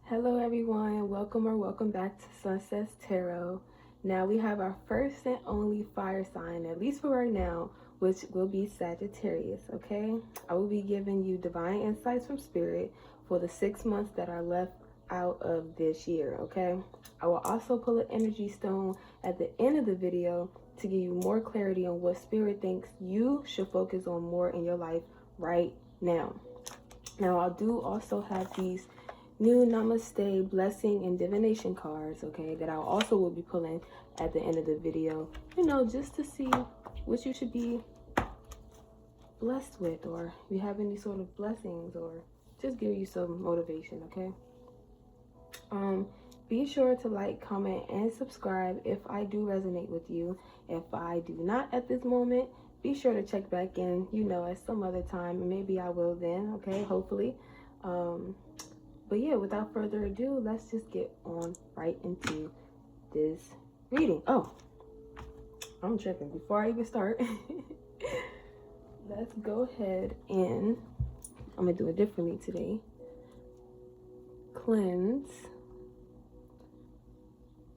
Hello everyone, welcome back to Sunsets Tarot. Now we have our first and only fire sign, at least for right now, which will be Sagittarius, okay? I will be giving you divine insights from spirit for the 6 months that are left out of this year, okay? I will also pull an energy stone at the end of the video to give you more clarity on what spirit thinks you should focus on more in your life right now. Now I do also have these new namaste blessing and divination cards, okay, that I also will be pulling at the end of the video, just to see what you should be blessed with, or if you have any sort of blessings, or just give you some motivation, okay? Be sure to like, comment, and subscribe if I do resonate with you. If I do not at this moment, be sure to check back in, at some other time, and maybe I will then, okay, hopefully. But yeah, without further ado, let's just get on right into this reading. Oh, I'm tripping. Before I even start, let's go ahead and I'm going to do it differently today. Cleanse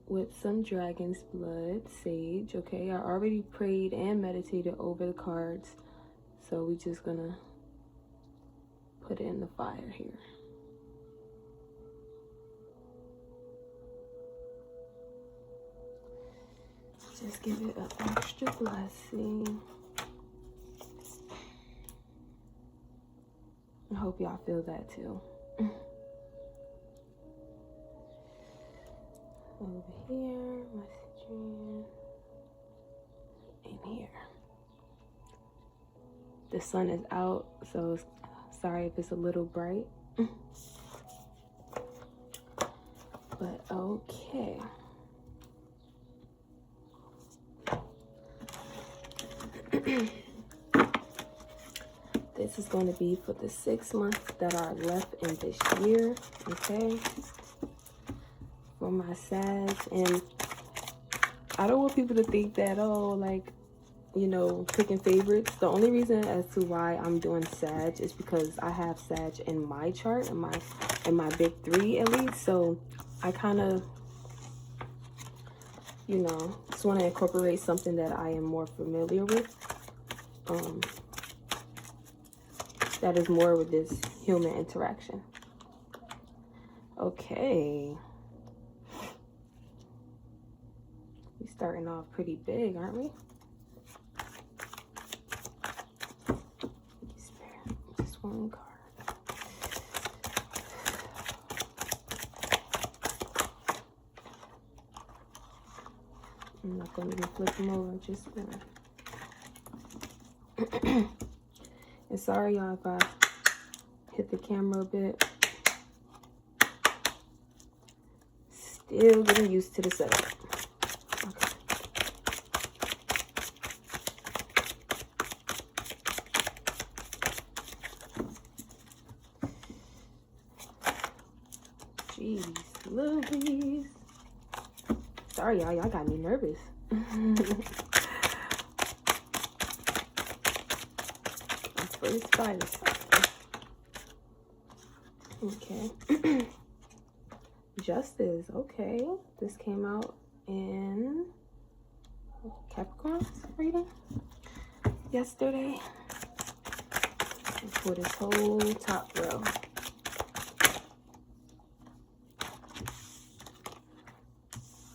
with some dragon's blood, sage, okay? I already prayed and meditated over the cards, so we're just going to put it in the fire here. Just give it an extra blessing. I hope y'all feel that too. Over here, my stream, in here. The sun is out, so sorry if it's a little bright. But okay. This is going to be for the 6 months that are left in this year, okay? For my Sag. And I don't want people to think that, picking favorites. The only reason as to why I'm doing Sag is because I have Sag in my chart, in my big three at least. So I kind of, just want to incorporate something that I am more familiar with. That is more with this human interaction. Okay. We're starting off pretty big, aren't we? Spare just one card. I'm not going to even flip them over, just one. And sorry, y'all, if I hit the camera a bit. Still getting used to the setup. Okay. Jeez, Louise. Sorry, y'all got me nervous. First fire sign. Okay. Justice. Okay. This came out in Capricorn reading yesterday. And for this whole top row.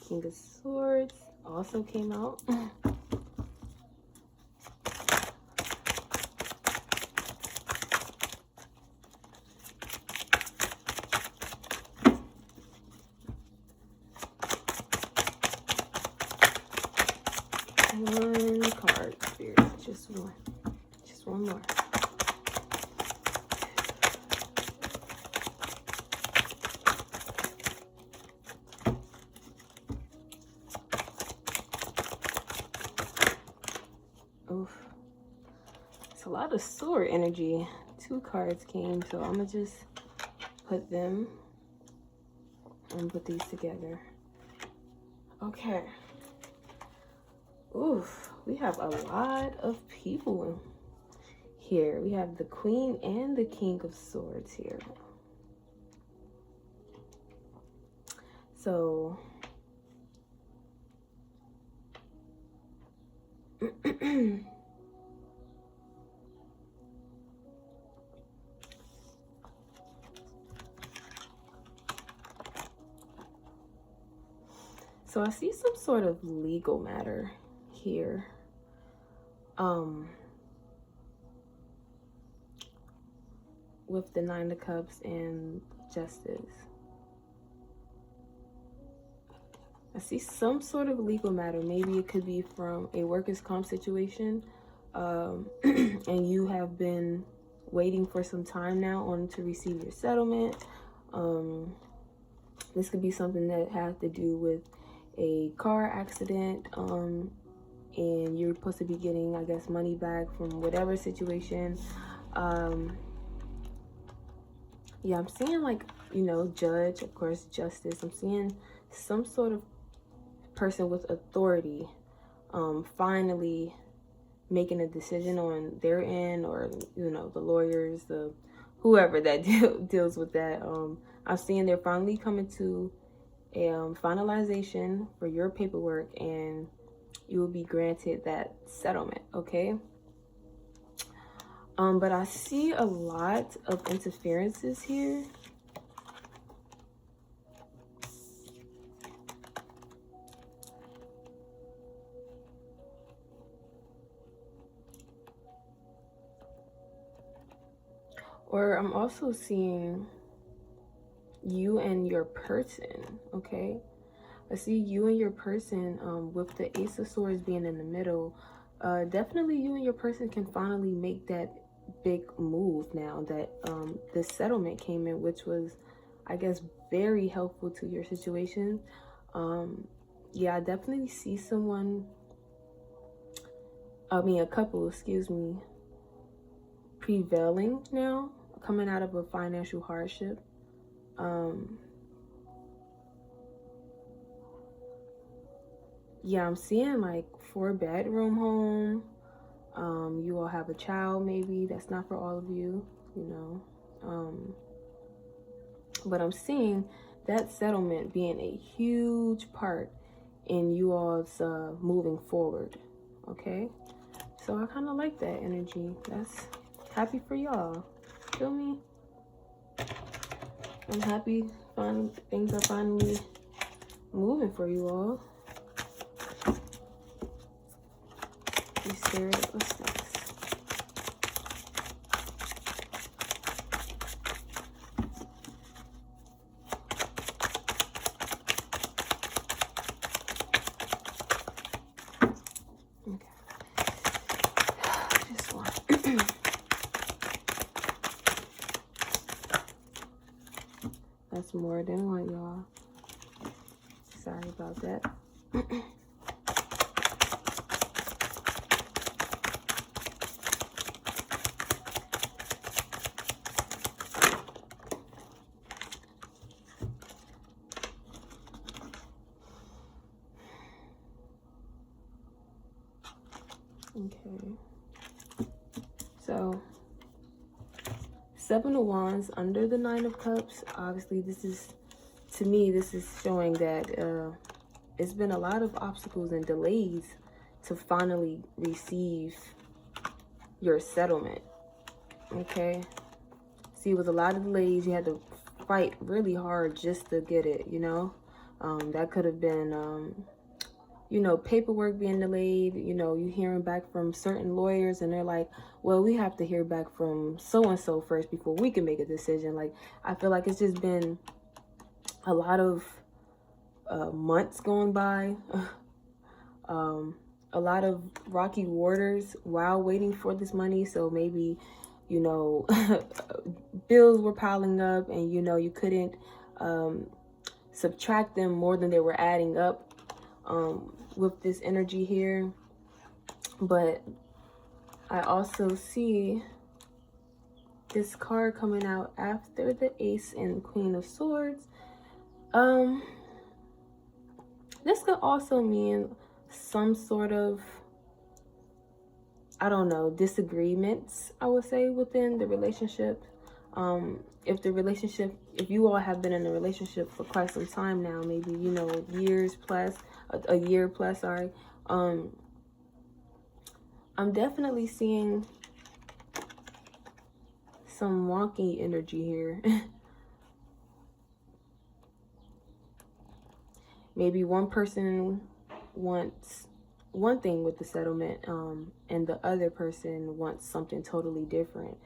King of Swords also came out. One card, Spirit, just one more. Oof, it's a lot of sword energy. 2 cards came, so I'm gonna just put them and put these together. Okay. Oof, we have a lot of people here. We have the Queen and the King of Swords here. So so I see some sort of legal matter here. With the Nine of Cups and Justice. I see some sort of legal matter. Maybe it could be from a workers' comp situation, and you have been waiting for some time now on to receive your settlement. This could be something that has to do with a car accident, and you're supposed to be getting, I guess, money back from whatever situation. Yeah, I'm seeing, like, you know, judge, of course, justice. I'm seeing some sort of person with authority finally making a decision on their end, or, you know, the lawyers, the whoever that deals with that. I'm seeing they're finally coming to a finalization for your paperwork, and you will be granted that settlement, okay? But I see a lot of interferences here. Or I'm also seeing you and your person, okay? I see you and your person with the Ace of Swords being in the middle. Definitely you and your person can finally make that big move now that this settlement came in, which was, I guess, very helpful to your situation. Yeah, I definitely see someone, a couple, excuse me, prevailing now, coming out of a financial hardship. Yeah, I'm seeing like 4-bedroom home. You all have a child, maybe that's not for all of you, you know. But I'm seeing that settlement being a huge part in you all's moving forward, okay? So I kind of like that energy. That's happy for y'all. Feel me? I'm happy things are finally moving for you all. You Spirit, what's next? Okay. Just one. That's more than one, y'all. Sorry about that. Okay. So, Seven of Wands under the Nine of Cups. Obviously, this is, to me, this is showing that it's been a lot of obstacles and delays to finally receive your settlement. Okay. See, with a lot of delays, you had to fight really hard just to get it, you know. That could have been, you know, paperwork being delayed. You know, you hearing back from certain lawyers and they're like, well, we have to hear back from so-and-so first before we can make a decision. Like, I feel like it's just been a lot of months going by, a lot of rocky waters while waiting for this money. So maybe, you know, bills were piling up and, you know, you couldn't subtract them more than they were adding up with this energy here. But I also see this card coming out after the Ace and Queen of Swords. This could also mean some sort of, I don't know, disagreements, I would say, within the relationship. if the relationship, if you all have been in a relationship for quite some time now, maybe, you know, years plus, a year plus, sorry, I'm definitely seeing some wonky energy here. Maybe one person wants one thing with the settlement, and the other person wants something totally different,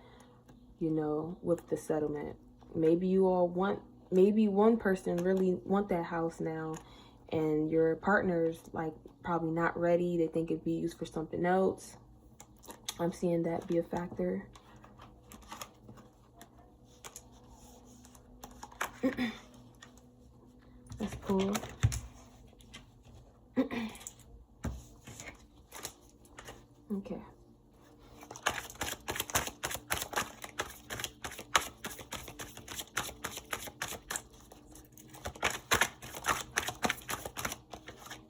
you know, with the settlement. Maybe you all want, maybe one person really want that house now, and your partner's like probably not ready. They think it'd be used for something else. I'm seeing that be a factor. Let's pull. Okay.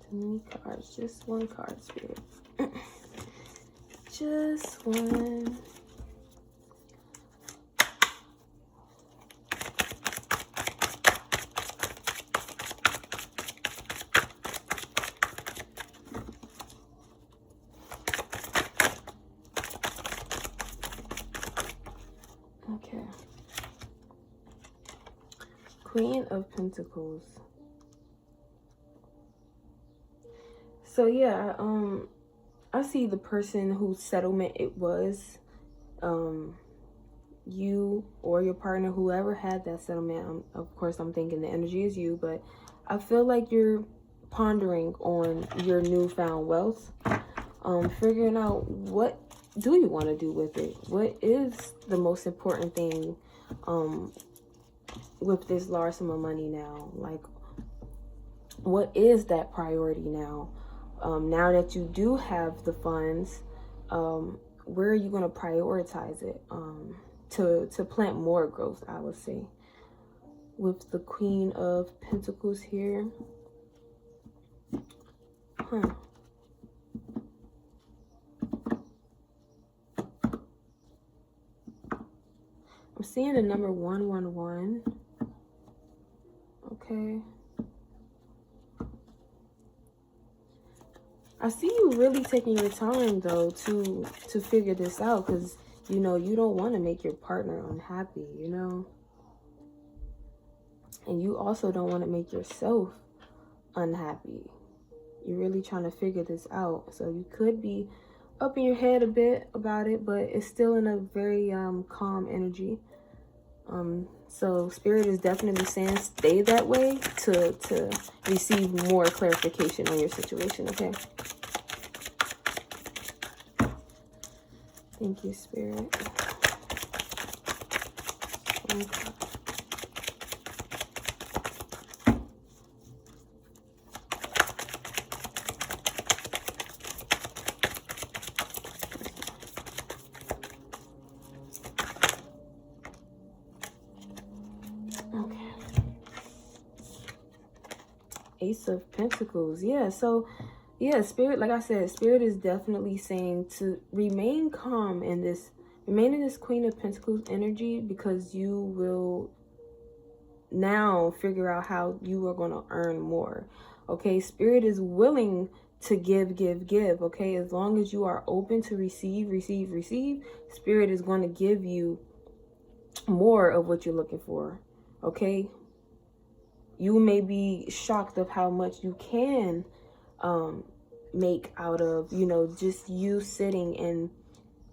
Too many cards. Just one card, Spirit. Just one. Okay. Queen of Pentacles. So yeah, I see the person whose settlement it was, you or your partner, whoever had that settlement. Of course, I'm thinking the energy is you, but I feel like you're pondering on your newfound wealth, figuring out what do you want to do with it? What is the most important thing with this large sum of money now? Like, what is that priority now? Now that you do have the funds, where are you going to prioritize it to plant more growth, I would say. With the Queen of Pentacles here. I'm seeing the number 111. Okay. I see you really taking your time though to figure this out, because you know you don't want to make your partner unhappy, you know, and you also don't want to make yourself unhappy. You're really trying to figure this out, so you could be up in your head a bit about it, but it's still in a very calm energy. So Spirit is definitely saying stay that way to receive more clarification on your situation, okay? Thank you, Spirit. Okay. Ace of Pentacles. Yeah, so yeah, Spirit, like I said, Spirit is definitely saying to remain calm in this, remain in this Queen of Pentacles energy, because you will now figure out how you are going to earn more. Okay, Spirit is willing to give, okay? As long as you are open to receive, Spirit is going to give you more of what you're looking for, okay? You may be shocked of how much you can make out of, you know, just you sitting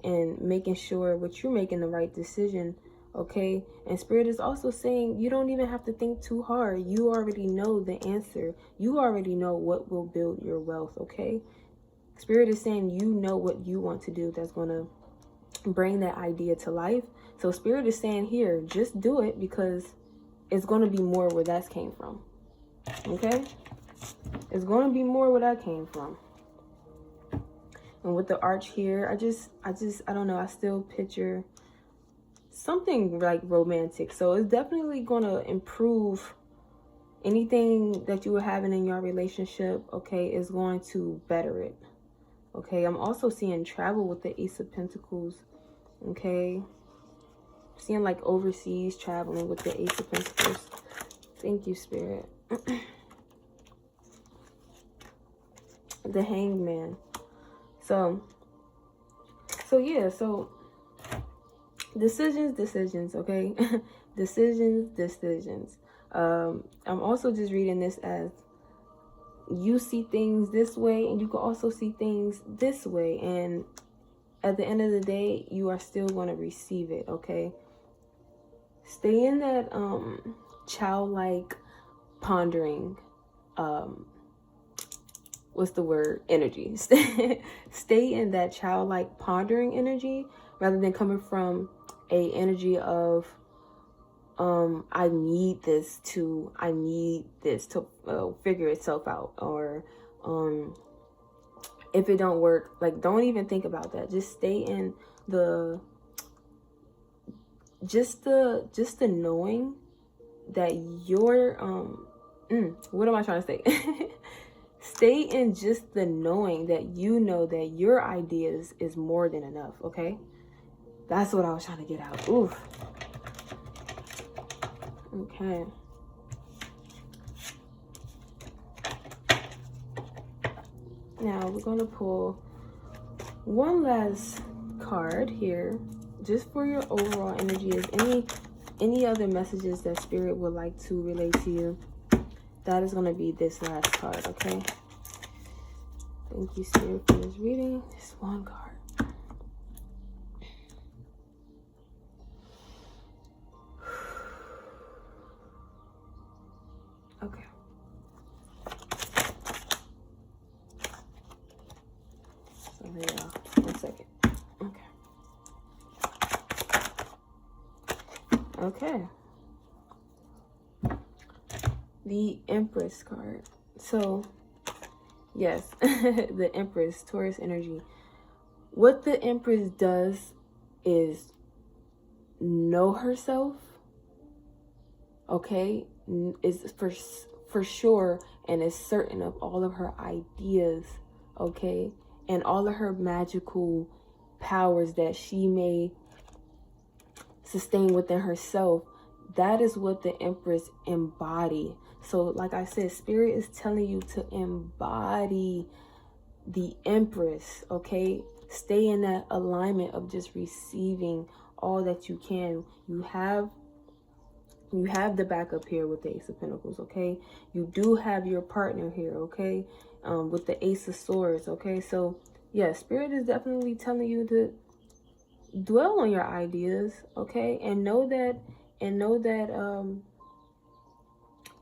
and making sure what you're making the right decision, okay? And Spirit is also saying you don't even have to think too hard. You already know the answer. You already know what will build your wealth, okay? Spirit is saying you know what you want to do that's going to bring that idea to life. So Spirit is saying here, just do it, because it's going to be more where that came from. Okay? It's going to be more where that came from. And with the arch here, I don't know. I still picture something like romantic. So it's definitely going to improve anything that you were having in your relationship. Okay? Is going to better it. Okay? I'm also seeing travel with the Ace of Pentacles. Okay? seeing like overseas traveling with the Ace of Pentacles. Thank you, Spirit. The Hanged Man. So yeah, so decisions, okay? decisions. I'm also just reading this as you see things this way, and you can also see things this way, and at the end of the day, you are still going to receive it, okay? Stay in that childlike pondering, what's the word? Energy. Stay in that childlike pondering energy rather than coming from a energy of I need this to figure itself out, or if it don't work, like, don't even think about that. Just stay in the just the knowing that you're what am I trying to say? Stay in just the knowing that you know that your ideas is more than enough, okay? That's what I was trying to get out. Oof. Okay. Now we're going to pull one last card here, just for your overall energy. Is any other messages that Spirit would like to relay to you? That is going to be this last card, okay? Thank you, Spirit, for this reading. Just one card. Okay. So here you go. 1 second. Okay. Okay. The Empress card. So, yes, the Empress, Taurus energy. What the Empress does is know herself, okay? Is for sure and is certain of all of her ideas, okay? And all of her magical powers that she may sustain within herself. That is what the Empress embody. So like I said, Spirit is telling you to embody the Empress, okay? Stay in that alignment of just receiving all that you can. You have the backup here with the Ace of Pentacles, okay? You do have your partner here, okay? With the Ace of Swords, okay? So yeah, Spirit is definitely telling you to dwell on your ideas, okay? And know that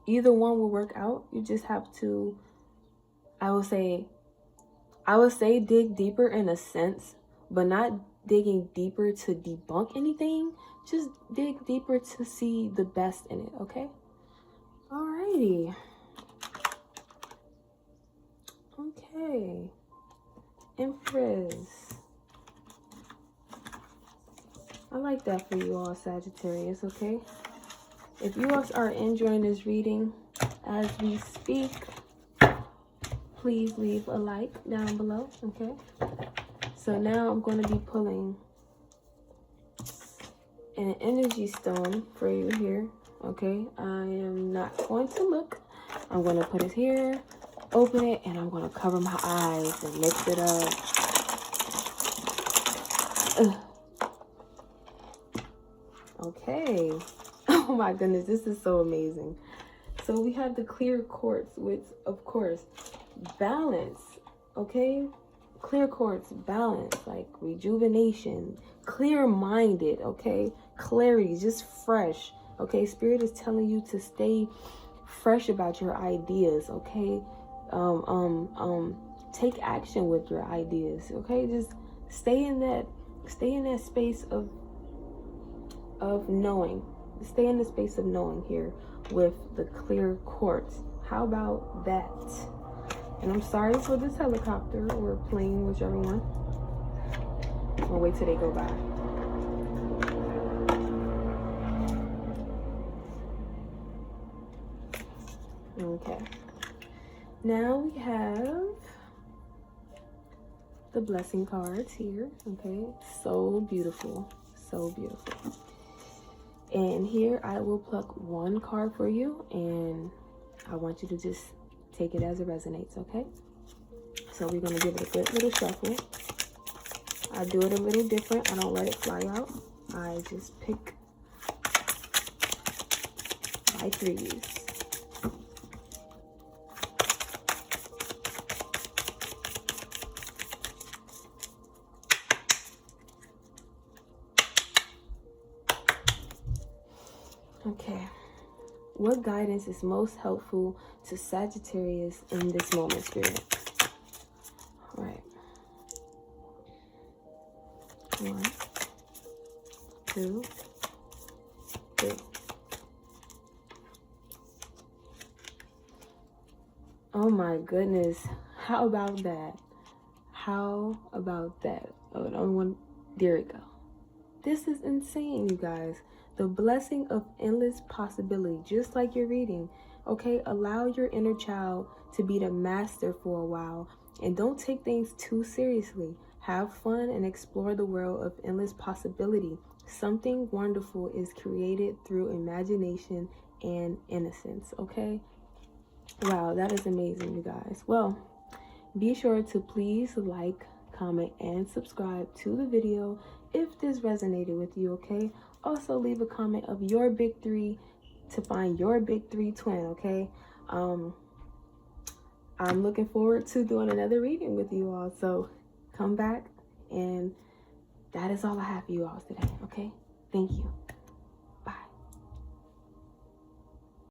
either one will work out. You just have to, I would say dig deeper in a sense, but not digging deeper to debunk anything. Just dig deeper to see the best in it, okay? Alrighty. Okay. Empress. I like that for you all, Sagittarius, okay? If you all are enjoying this reading as we speak, please leave a like down below, okay? So now I'm going to be pulling an energy stone for you here, okay? I am not going to look. I'm going to put it here, open it, and I'm going to cover my eyes and mix it up. Ugh. Okay. Oh my goodness, this is so amazing. So we have the clear quartz, which of course, balance, okay? Clear quartz, balance, like rejuvenation, clear-minded, okay? Clarity, just fresh, okay? Spirit is telling you to stay fresh about your ideas, okay? Take action with your ideas, okay? Just stay in that space of knowing. Stay in the space of knowing here with the clear quartz. How about that? And I'm sorry for this helicopter or plane, whichever one. We'll wait till they go by. Okay. Now we have the blessing cards here. Okay. So beautiful. So beautiful. And here I will pluck one card for you, and I want you to just take it as it resonates, okay? So we're going to give it a good little shuffle. I do it a little different. I don't let it fly out. I just pick my threes. Okay. What guidance is most helpful to Sagittarius in this moment, Spirit? All right. 1, 2, 3. Oh my goodness. How about that? How about that? Oh, there we go. This is insane, you guys. The blessing of endless possibility, just like you're reading. Okay, allow your inner child to be the master for a while, and don't take things too seriously. Have fun and explore the world of endless possibility. Something wonderful is created through imagination and innocence, okay? Wow, that is amazing, you guys. Well, be sure to please like, comment, and subscribe to the video if this resonated with you, okay? Also, leave a comment of your big three to find your big three twin, okay? I'm looking forward to doing another reading with you all, so come back, and that is all I have for you all today, okay? Thank you.